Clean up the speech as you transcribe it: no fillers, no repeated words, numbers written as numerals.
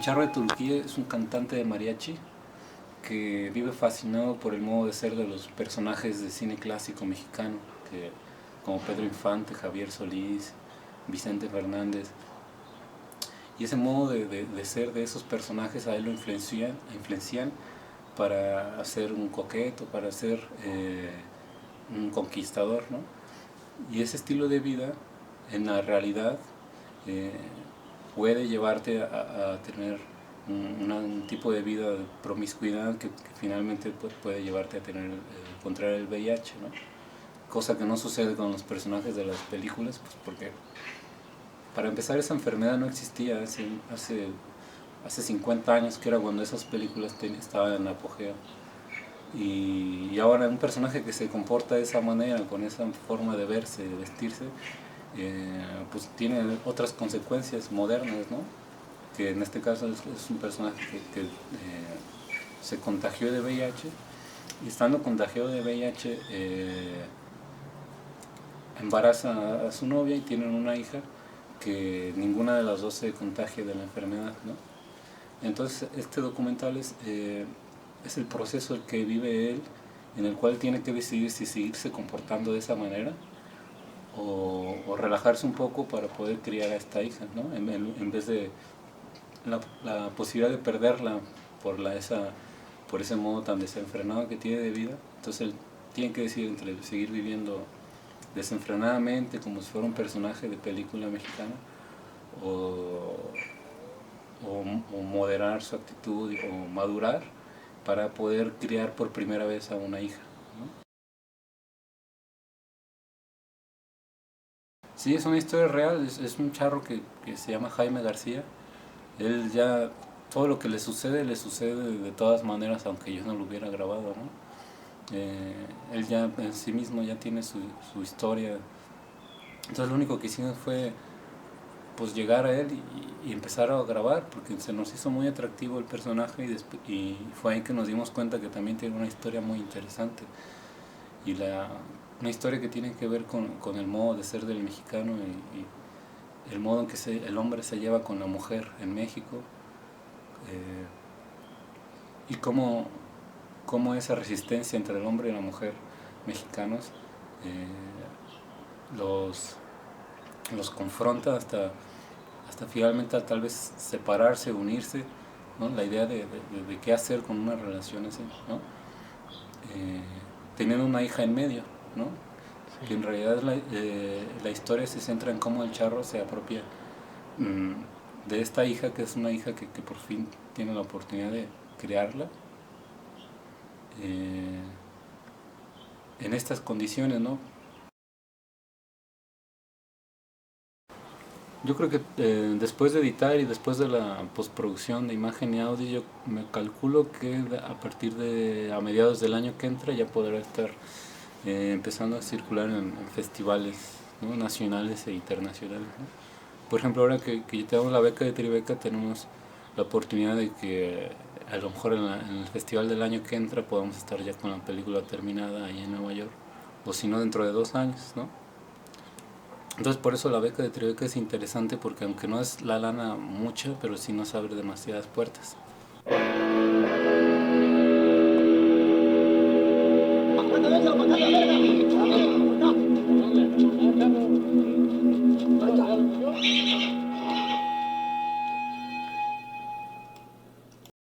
Charro de Turquía es un cantante de mariachi que vive fascinado por el modo de ser de los personajes de cine clásico mexicano, que, como Pedro Infante, Javier Solís, Vicente Fernández. Y ese modo de ser de esos personajes a él lo influencian para ser un coqueto, para ser un conquistador, ¿no? Y ese estilo de vida, en la realidad, eh, puede llevarte a tener un tipo de vida de promiscuidad que finalmente puede llevarte a tener, contraer el VIH, ¿no? Cosa que no sucede con los personajes de las películas, pues porque para empezar esa enfermedad no existía hace 50 años, que era cuando esas películas estaban en apogeo. Y ahora un personaje que se comporta de esa manera, con esa forma de verse, de vestirse, pues tiene otras consecuencias modernas, ¿no? Que en este caso es un personaje que se contagió de VIH, y estando contagiado de VIH embaraza a su novia y tienen una hija que ninguna de las dos se contagia de la enfermedad, ¿no? Entonces este documental es el proceso el que vive él, en el cual tiene que decidir si seguirse comportando de esa manera o relajarse un poco para poder criar a esta hija, ¿no? En vez de la posibilidad de perderla por ese modo tan desenfrenado que tiene de vida. Entonces él tiene que decidir entre seguir viviendo desenfrenadamente como si fuera un personaje de película mexicana o, o moderar su actitud o madurar para poder criar por primera vez a una hija, ¿no? Sí, es una historia real, es un charro que se llama Jaime García. Él ya, todo lo que le sucede de todas maneras, aunque yo no lo hubiera grabado, ¿no? Él ya en sí mismo ya tiene su historia. Entonces lo único que hicimos fue pues llegar a él y empezar a grabar, porque se nos hizo muy atractivo el personaje y fue ahí que nos dimos cuenta que también tiene una historia muy interesante y una historia que tiene que ver con el modo de ser del mexicano y el modo en que el hombre se lleva con la mujer en México, y cómo esa resistencia entre el hombre y la mujer mexicanos los confronta hasta finalmente tal vez separarse, unirse, ¿no? La idea de qué hacer con una relación así, ¿no? Teniendo una hija en medio, ¿no? Sí. Que en realidad la historia se centra en cómo el charro se apropia de esta hija, que es una hija que por fin tiene la oportunidad de criarla en estas condiciones, ¿no? Yo creo que después de editar y después de la postproducción de imagen y audio, yo me calculo que a mediados del año que entra ya podrá estar empezando a circular en festivales, ¿no? Nacionales e internacionales, ¿no? Por ejemplo, ahora que ya tenemos la beca de Tribeca, tenemos la oportunidad de que a lo mejor en el festival del año que entra podamos estar ya con la película terminada ahí en Nueva York, o si no dentro de 2 años, ¿no? Entonces por eso la beca de Tribeca es interesante, porque aunque no es la lana mucha, pero sí nos abre demasiadas puertas.